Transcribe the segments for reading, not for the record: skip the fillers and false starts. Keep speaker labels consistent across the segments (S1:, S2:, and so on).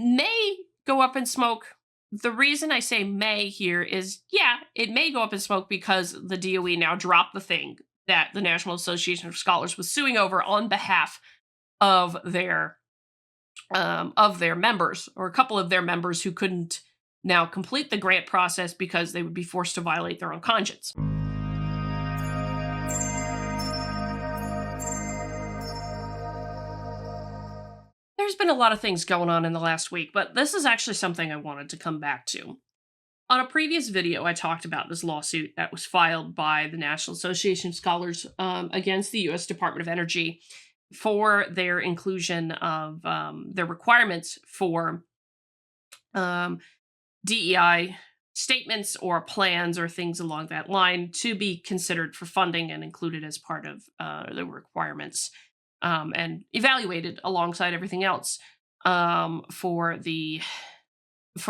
S1: may go up in smoke. The reason I say may here is, yeah, it may go up in smoke because the DOE now dropped the thing that the National Association of Scholars was suing over on behalf of their members, or a couple of their members who couldn't now complete the grant process because they would be forced to violate their own conscience. There's been a lot of things going on in the last week, but this is actually something I wanted to come back to. On a previous video, I talked about this lawsuit that was filed by the National Association of Scholars against the U.S. Department of Energy for their inclusion of their requirements for DEI statements or plans or things along that line to be considered for funding and included as part of the requirements, and evaluated alongside everything else for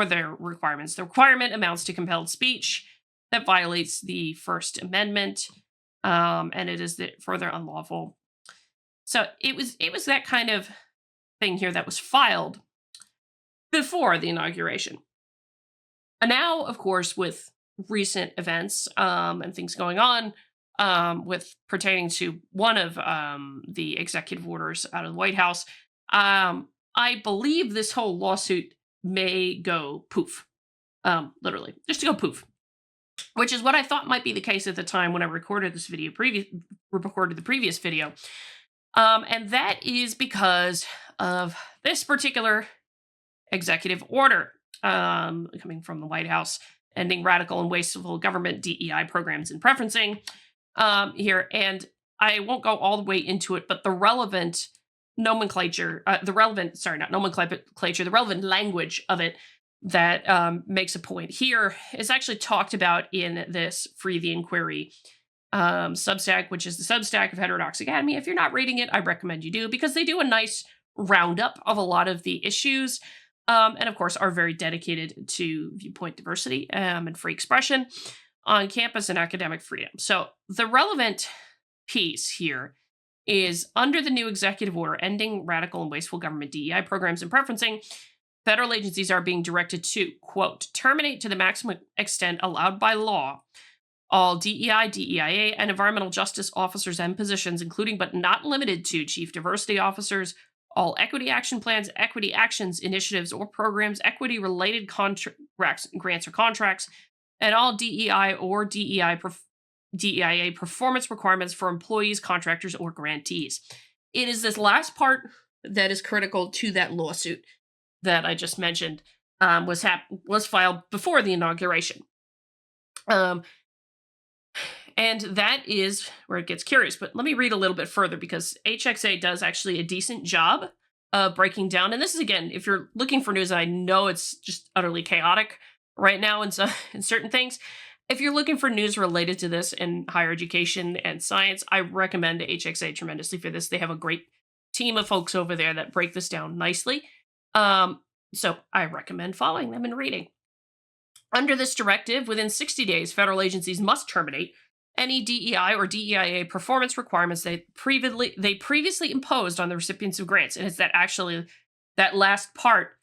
S1: their requirements. The requirement amounts to compelled speech that violates the First Amendment, and it is further unlawful. So it was that kind of thing here that was filed before the inauguration. And now, of course, with recent events and things going on with pertaining to one of the executive orders out of the White House, I believe this whole lawsuit may go poof, literally, just to go poof, which is what I thought might be the case at the time when I recorded this video, recorded the previous video. And that is because of this particular executive order coming from the White House, ending radical and wasteful government DEI programs and preferencing here. And I won't go all the way into it, but the relevant nomenclature, the relevant language of it that makes a point here is actually talked about in this Free the Inquiry Substack, which is the Substack of Heterodox Academy. If you're not reading it, I recommend you do, because they do a nice roundup of a lot of the issues, and of course are very dedicated to viewpoint diversity and free expression on campus and academic freedom. So the relevant piece here is, under the new executive order ending radical and wasteful government DEI programs and preferencing, federal agencies are being directed to, quote, terminate to the maximum extent allowed by law all DEI, DEIA, and environmental justice officers and positions, including but not limited to chief diversity officers, all equity action plans, equity actions, initiatives, or programs, equity-related grants or contracts, and all DEI or DEIA performance requirements for employees, contractors, or grantees. It is this last part that is critical to that lawsuit that I just mentioned, was filed before the inauguration. And that is where it gets curious. But let me read a little bit further, because HXA does actually a decent job of breaking down. And this is, again, if you're looking for news, and I know it's just utterly chaotic right now in certain things. If you're looking for news related to this in higher education and science, I recommend HXA tremendously for this. They have a great team of folks over there that break this down nicely. So I recommend following them and reading. Under this directive, within 60 days, federal agencies must terminate any DEI or DEIA performance requirements they previously imposed on the recipients of grants. And it's that last part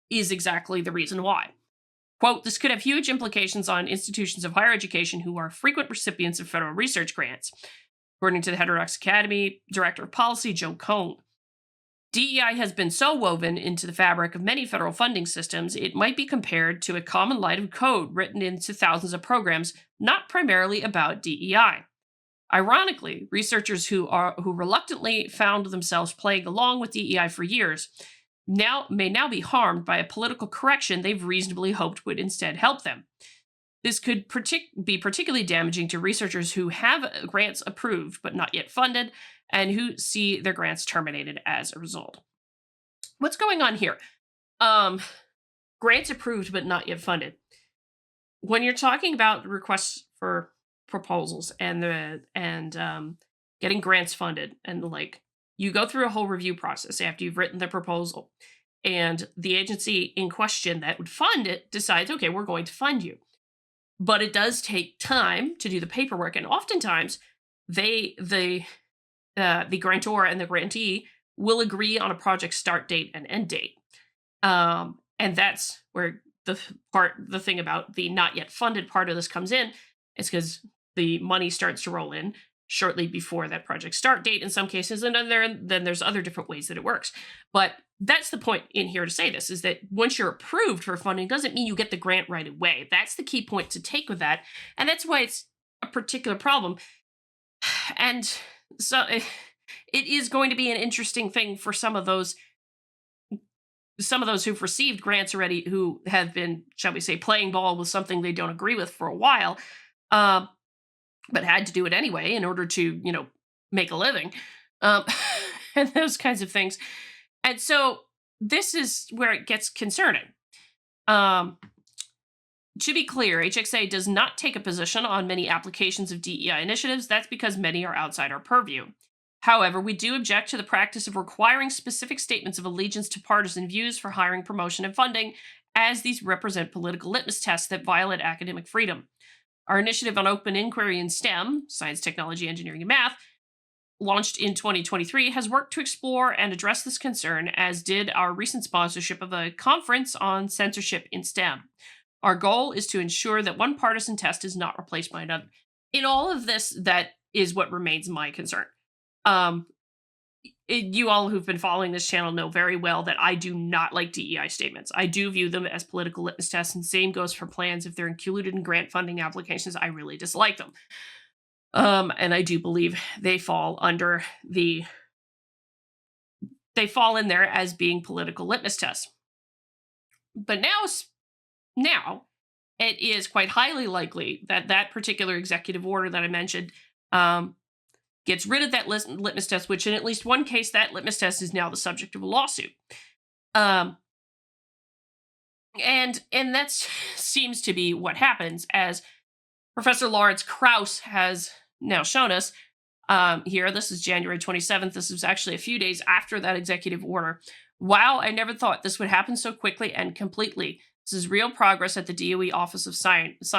S1: is exactly the reason why. Quote, this could have huge implications on institutions of higher education who are frequent recipients of federal research grants, according to the Heterodox Academy Director of Policy, Joe Cohn. DEI has been so woven into the fabric of many federal funding systems, it might be compared to a common line of code written into thousands of programs, not primarily about DEI. Ironically, researchers who reluctantly found themselves playing along with DEI for years may now be harmed by a political correction they've reasonably hoped would instead help them. This could be particularly damaging to researchers who have grants approved but not yet funded, and who see their grants terminated as a result. What's going on here? Grants approved but not yet funded. When you're talking about requests for proposals and getting grants funded and the like, you go through a whole review process after you've written the proposal, and the agency in question that would fund it decides, okay, we're going to fund you. But it does take time to do the paperwork, and oftentimes the grantor and the grantee will agree on a project start date and end date. And that's where the thing about the not yet funded part of this comes in, is because the money starts to roll in shortly before that project start date in some cases, and then there's other different ways that it works. But that's the point in here to say this, is that once you're approved for funding doesn't mean you get the grant right away. That's the key point to take with that, and that's why it's a particular problem. And so it is going to be an interesting thing for some of those who've received grants already, who have been, shall we say, playing ball with something they don't agree with for a while, um, but had to do it anyway in order to, make a living, um, and those kinds of things. And so this is where it gets concerning. Um, to be clear, HXA does not take a position on many applications of DEI initiatives. That's because many are outside our purview. However, we do object to the practice of requiring specific statements of allegiance to partisan views for hiring, promotion, and funding, as these represent political litmus tests that violate academic freedom. Our initiative on open inquiry in STEM, science, technology, engineering, and math, launched in 2023, has worked to explore and address this concern, as did our recent sponsorship of a conference on censorship in STEM. Our goal is to ensure that one partisan test is not replaced by another. In all of this, that is what remains my concern. Um, you all who've been following this channel know very well that I do not like DEI statements. I do view them as political litmus tests, and same goes for plans. If they're included in grant funding applications, I really dislike them. And I do believe they fall in there as being political litmus tests. But now it is quite highly likely that that particular executive order that I mentioned gets rid of that litmus test, which in at least one case, that litmus test is now the subject of a lawsuit. And that seems to be what happens, as Professor Lawrence Krauss has now shown us here. This is January 27th. This is actually a few days after that executive order. Wow, I never thought this would happen so quickly and completely. This is real progress at the DOE Office of Science.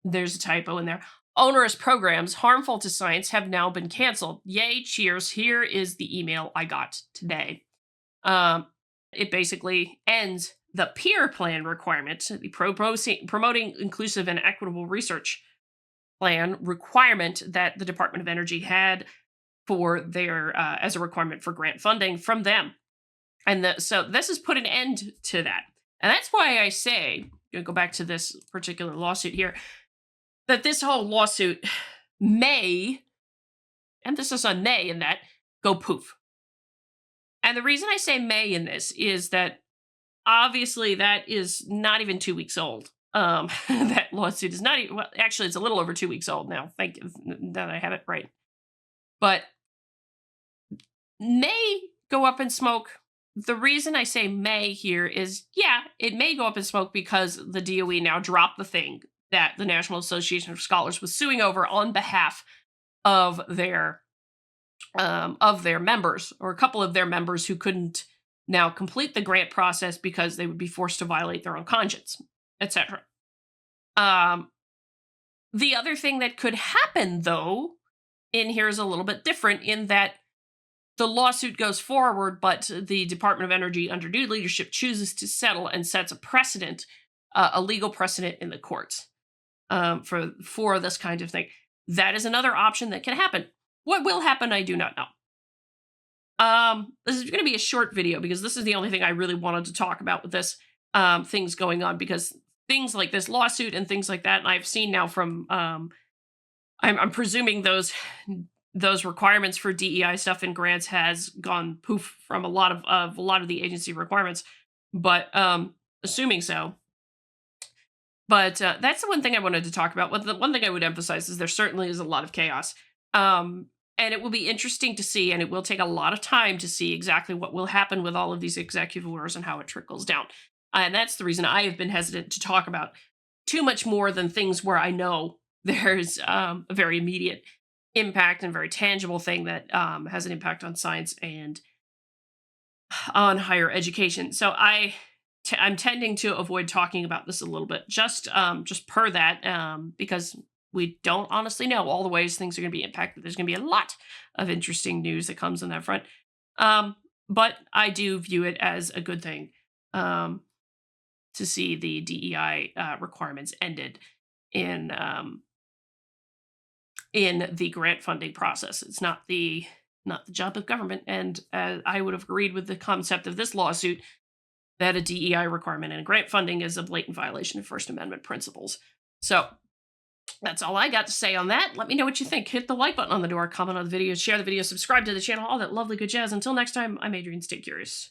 S1: There's a typo in there. Onerous programs harmful to science have now been canceled. Yay, cheers. Here is the email I got today. It basically ends the peer plan requirement, the promoting inclusive and equitable research plan requirement that the Department of Energy had for their as a requirement for grant funding from them. And so this has put an end to that. And that's why I say, go back to this particular lawsuit here, that this whole lawsuit may, emphasis on may in that, go poof. And the reason I say may in this is that obviously that is not even 2 weeks old. That lawsuit is not even, well, actually it's a little over 2 weeks old now. Thank you that I have it right. But may go up in smoke. The reason I say may here is, yeah, it may go up in smoke because the DOE now dropped the thing that the National Association of Scholars was suing over on behalf of their members, or a couple of their members who couldn't now complete the grant process because they would be forced to violate their own conscience, etc. The other thing that could happen, though, in here is a little bit different, in that the lawsuit goes forward, but the Department of Energy, under new leadership, chooses to settle and sets a precedent, a legal precedent in the courts for this kind of thing. That is another option that can happen. What will happen, I do not know. This is going to be a short video because this is the only thing I really wanted to talk about with this things going on, because things like this lawsuit and things like that, and I've seen now from I'm presuming those requirements for DEI stuff in grants has gone poof from a lot of the agency requirements, but assuming so. But that's the one thing I wanted to talk about. The one thing I would emphasize is there certainly is a lot of chaos. And it will be interesting to see, and it will take a lot of time to see exactly what will happen with all of these executive orders and how it trickles down. And that's the reason I have been hesitant to talk about too much more than things where I know there's a very immediate impact and very tangible thing that has an impact on science and on higher education. So I'm tending to avoid talking about this a little bit, just per that, because we don't honestly know all the ways things are going to be impacted. There's going to be a lot of interesting news that comes on that front. But I do view it as a good thing um, to see the DEI requirements ended in in the grant funding process. It's not the job of government, and I would have agreed with the concept of this lawsuit that a DEI requirement in grant funding is a blatant violation of First Amendment principles. So that's all I got to say on that. Let me know what you think. Hit the like button on the door, comment on the video, share the video, subscribe to the channel, all that lovely good jazz. Until next time, I'm Adrian. Stay curious.